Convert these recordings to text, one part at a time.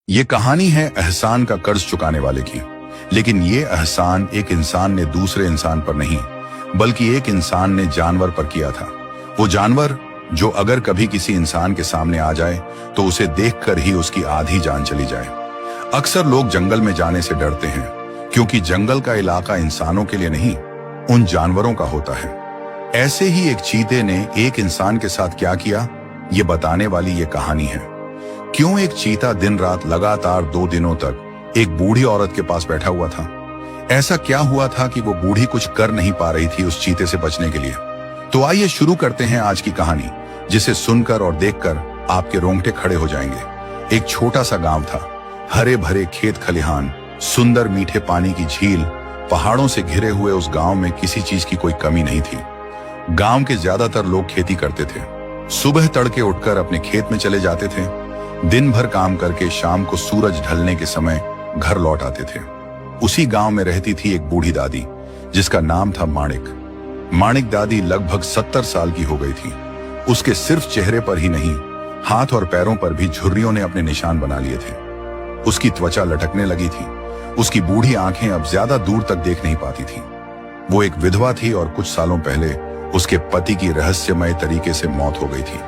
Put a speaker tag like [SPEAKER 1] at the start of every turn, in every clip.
[SPEAKER 1] ये कहानी है एहसान का कर्ज चुकाने वाले की। लेकिन ये एहसान एक इंसान ने दूसरे इंसान पर नहीं, बल्कि एक इंसान ने जानवर पर किया था। वो जानवर जो अगर कभी किसी इंसान के सामने आ जाए तो उसे देखकर ही उसकी आधी जान चली जाए। अक्सर लोग जंगल में जाने से डरते हैं क्योंकि जंगल का इलाका इंसानों के लिए नहीं, उन जानवरों का होता है। ऐसे ही एक चीते ने एक इंसान के साथ क्या किया, ये बताने वाली ये कहानी है। क्यों एक चीता दिन रात लगातार 2 दिनों तक एक बूढ़ी औरत के पास बैठा हुआ था। ऐसा क्या हुआ था कि वो बूढ़ी कुछ कर नहीं पा रही थी उस चीते से बचने के लिए। तो आइए शुरू करते हैं आज की कहानी, जिसे सुनकर और देखकर आपके रोंगटे खड़े हो जाएंगे। एक छोटा सा गांव था, हरे भरे खेत खलिहान, सुंदर मीठे पानी की झील, पहाड़ों से घिरे हुए उस गांव में किसी चीज की कोई कमी नहीं थी। गांव के ज्यादातर लोग खेती करते थे। सुबह तड़के उठकर अपने खेत में चले जाते थे, दिन भर काम करके शाम को सूरज ढलने के समय घर लौट आते थे। उसी गांव में रहती थी एक बूढ़ी दादी, जिसका नाम था माणिक। माणिक दादी लगभग 70 साल की हो गई थी। उसके सिर्फ चेहरे पर ही नहीं, हाथ और पैरों पर भी झुर्रियों ने अपने निशान बना लिए थे। उसकी त्वचा लटकने लगी थी। उसकी बूढ़ी आंखें अब ज्यादा दूर तक देख नहीं पाती थी। वो एक विधवा थी और कुछ सालों पहले उसके पति की रहस्यमय तरीके से मौत हो गई थी।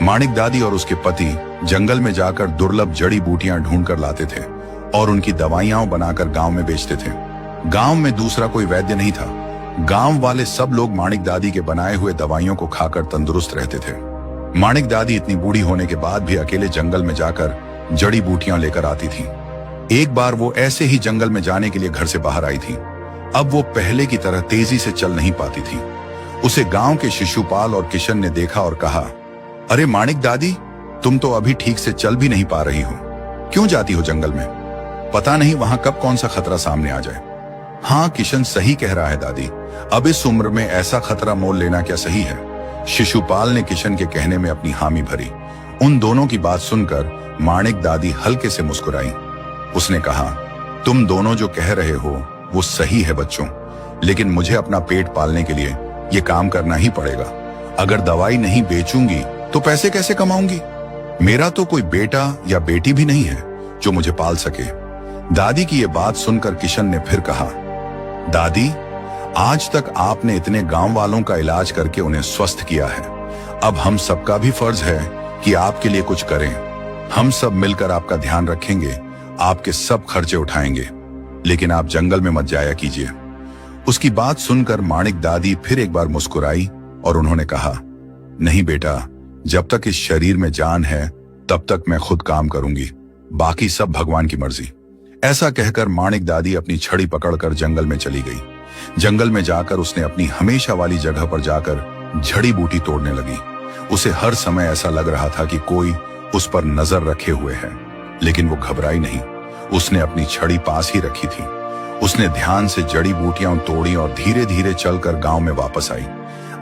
[SPEAKER 1] माणिक दादी और उसके पति जंगल में जाकर दुर्लभ जड़ी बूटियां ढूंढकर लाते थे और उनकी दवाइयां बनाकर गांव में बेचते थे। गांव में दूसरा कोई वैद्य नहीं था। गांव वाले सब लोग माणिक दादी के बनाए हुए दवाइयों को खाकर तंदुरुस्त रहते थे। माणिक दादी इतनी बूढ़ी होने के बाद भी अकेले जंगल में जाकर जड़ी बूटियां लेकर आती थी। एक बार वो ऐसे ही जंगल में जाने के लिए घर से बाहर आई थी। अब वो पहले की तरह तेजी से चल नहीं पाती थी। उसे गांव के शिशुपाल और किशन ने देखा और कहा, अरे माणिक दादी, तुम तो अभी ठीक से चल भी नहीं पा रही हो। क्यों जाती हो जंगल में? पता नहीं वहां कब कौन सा खतरा सामने आ जाए। हाँ, किशन सही कह रहा है दादी, अब इस उम्र में ऐसा खतरा मोल लेना क्या सही है। शिशुपाल ने किशन के कहने में अपनी हामी भरी। उन दोनों की बात सुनकर माणिक दादी हल्के से मुस्कुराई। उसने कहा, तुम दोनों जो कह रहे हो वो सही है बच्चों, लेकिन मुझे अपना पेट पालने के लिए ये काम करना ही पड़ेगा। अगर दवाई नहीं बेचूंगी तो पैसे कैसे कमाऊंगी? मेरा तो कोई बेटा या बेटी भी नहीं है जो मुझे पाल सके। दादी की ये बात सुनकर किशन ने फिर कहा, दादी, आज तक आपने इतने गांव वालों का इलाज करके उन्हें स्वस्थ किया है। अब हम सबका भी फर्ज है कि आपके लिए कुछ करें। हम सब मिलकर आपका ध्यान रखेंगे, आपके सब खर्चे उठाएंगे, लेकिन आप जंगल में मत जाया कीजिए। उसकी बात सुनकर माणिक दादी फिर एक बार मुस्कुराई और उन्होंने कहा, नहीं बेटा, जब तक इस शरीर में जान है तब तक मैं खुद काम करूंगी, बाकी सब भगवान की मर्जी। ऐसा कहकर माणिक दादी अपनी छड़ी पकड़कर जंगल में चली गई। जंगल में जाकर उसने अपनी हमेशा वाली जगह पर जाकर जड़ी बूटी तोड़ने लगी। उसे हर समय ऐसा लग रहा था कि कोई उस पर नजर रखे हुए है, लेकिन वो घबराई नहीं। उसने अपनी छड़ी पास ही रखी थी। उसने ध्यान से जड़ी बूटियां तोड़ी और धीरे धीरे चलकर गांव में वापस आई।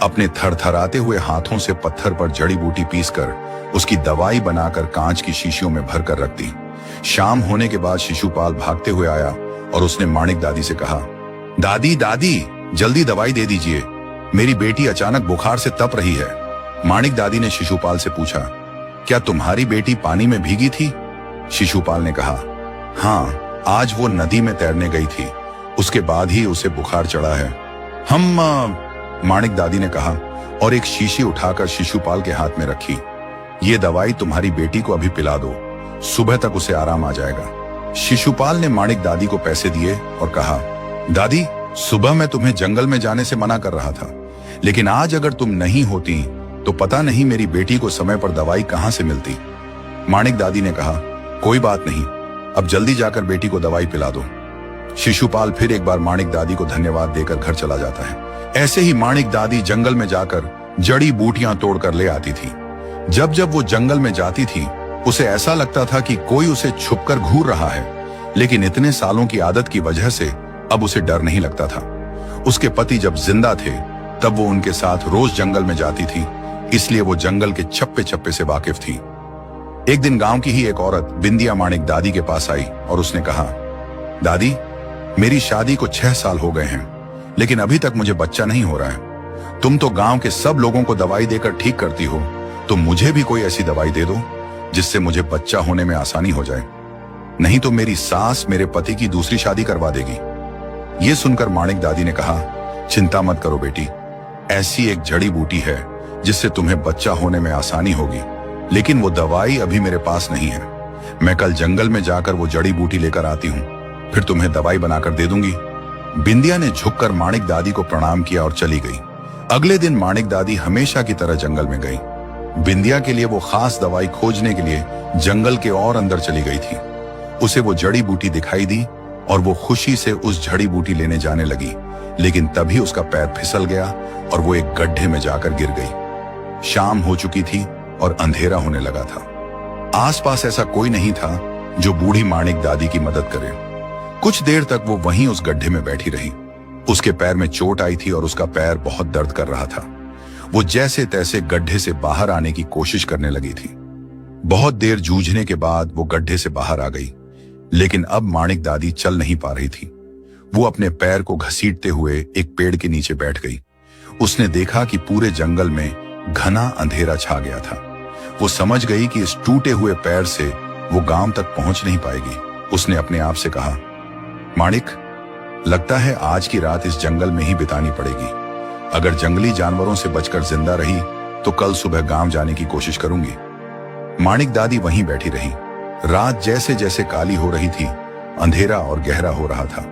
[SPEAKER 1] अपने थरथराते हुए हाथों से पत्थर पर जड़ी बूटी पीसकर उसकी दवाई बनाकर कांच की शीशियों में भरकर रख दी। शाम होने के बाद शिशुपाल भागते हुए आया और उसने माणिक दादी से कहा, दादी दादी, जल्दी दवाई दे दीजिए, मेरी बेटी अचानक बुखार से तप रही है। माणिक दादी ने शिशुपाल से पूछा, क्या तुम्हारी बेटी पानी में भीगी थी? शिशुपाल ने कहा, हाँ, आज वो नदी में तैरने गई थी, उसके बाद ही उसे बुखार चढ़ा है। माणिक दादी ने कहा और एक शीशी उठाकर शिशुपाल के हाथ में रखी। ये दवाई तुम्हारी बेटी को अभी पिला दो, सुबह तक उसे आराम आ जाएगा। शिशुपाल ने माणिक दादी को पैसे दिए और कहा, दादी, सुबह मैं तुम्हें जंगल में जाने से मना कर रहा था, लेकिन आज अगर तुम नहीं होती तो पता नहीं मेरी बेटी को समय पर दवाई कहां से मिलती। माणिक दादी ने कहा, कोई बात नहीं, अब जल्दी जाकर बेटी को दवाई पिला दो। शिशुपाल फिर एक बार माणिक दादी को धन्यवाद देकर घर चला जाता है। ऐसे ही माणिक दादी जंगल में जाकर जड़ी बूटियां तोड़कर ले आती थी। जब जब वो जंगल में जाती थी, उसे ऐसा लगता था कि कोई उसे छुपकर घूर रहा है, लेकिन इतने सालों की आदत की वजह से अब उसे डर नहीं लगता था। उसके पति जब जिंदा थे तब वो उनके साथ रोज जंगल में जाती थी, इसलिए वो जंगल के चप्पे चप्पे से वाकिफ थी। एक दिन गांव की ही एक औरत बिंदिया माणिक दादी के पास आई और उसने कहा, दादी, मेरी शादी को 6 साल हो गए हैं, लेकिन अभी तक मुझे बच्चा नहीं हो रहा है। तुम तो गांव के सब लोगों को दवाई देकर ठीक करती हो, तो मुझे भी कोई ऐसी दवाई दे दो जिससे मुझे बच्चा होने में आसानी हो जाए। नहीं तो मेरी सास मेरे पति की दूसरी शादी करवा देगी। ये सुनकर माणिक दादी ने कहा, चिंता मत करो बेटी, ऐसी एक जड़ी बूटी है जिससे तुम्हें बच्चा होने में आसानी होगी, लेकिन वो दवाई अभी मेरे पास नहीं है। मैं कल जंगल में जाकर वो जड़ी बूटी लेकर आती हूँ, फिर तुम्हें दवाई बनाकर दे दूंगी। बिंदिया ने झुककर माणिक दादी को प्रणाम किया और चली गई। अगले दिन माणिक दादी हमेशा की तरह जंगल में गई। बिंदिया के लिए वो खास दवाई खोजने के लिए जंगल के और अंदर चली गई थी। उसे वो जड़ी बूटी दिखाई दी और वो खुशी से उस जड़ी बूटी लेने जाने लगी, लेकिन तभी उसका पैर फिसल गया और वो एक गड्ढे में जाकर गिर गई। शाम हो चुकी थी और अंधेरा होने लगा था। आसपास ऐसा कोई नहीं था जो बूढ़ी माणिक दादी की मदद करे। कुछ देर तक वो वहीं उस गड्ढे में बैठी रही। उसके पैर में चोट आई थी और उसका पैर बहुत दर्द कर रहा था। वो जैसे तैसे गड्ढे से बाहर आने की कोशिश करने लगी थी। बहुत देर जूझने के बाद वो गड्ढे से बाहर आ गई, लेकिन अब माणिक दादी चल नहीं पा रही थी। वो अपने पैर को घसीटते हुए एक पेड़ के नीचे बैठ गई। उसने देखा कि पूरे जंगल में घना अंधेरा छा गया था। वो समझ गई कि इस टूटे हुए पैर से वो गांव तक पहुंच नहीं पाएगी। उसने अपने आप से कहा, माणिक, लगता है आज की रात इस जंगल में ही बितानी पड़ेगी। अगर जंगली जानवरों से बचकर जिंदा रही तो कल सुबह गांव जाने की कोशिश करूंगी। माणिक दादी वहीं बैठी रही। रात जैसे जैसे काली हो रही थी, अंधेरा और गहरा हो रहा था।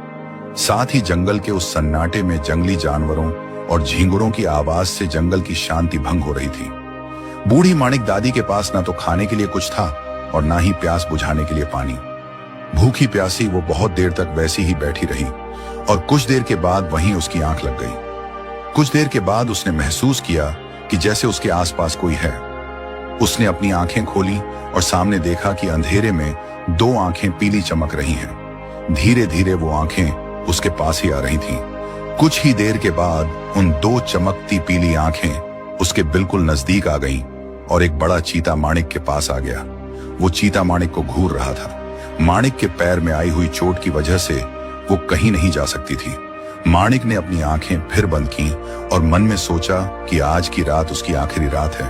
[SPEAKER 1] साथ ही जंगल के उस सन्नाटे में जंगली जानवरों और झींगुरों की आवाज से जंगल की शांति भंग हो रही थी। बूढ़ी माणिक दादी के पास ना तो खाने के लिए कुछ था और ना ही प्यास बुझाने के लिए पानी। भूखी प्यासी वो बहुत देर तक वैसी ही बैठी रही और कुछ देर के बाद वहीं उसकी आंख लग गई। कुछ देर के बाद उसने महसूस किया कि जैसे उसके आसपास कोई है। उसने अपनी आंखें खोली और सामने देखा कि अंधेरे में दो आंखें पीली चमक रही हैं। धीरे धीरे वो आंखें उसके पास ही आ रही थीं। कुछ ही देर के बाद उन दो चमकती पीली आंखें उसके बिल्कुल नजदीक आ गईं और एक बड़ा चीता माणिक के पास आ गया। वो चीता माणिक को घूर रहा था। माणिक के पैर में आई हुई चोट की वजह से वो कहीं नहीं जा सकती थी। माणिक ने अपनी आंखें फिर बंद की और मन में सोचा कि आज की रात उसकी आखिरी रात है।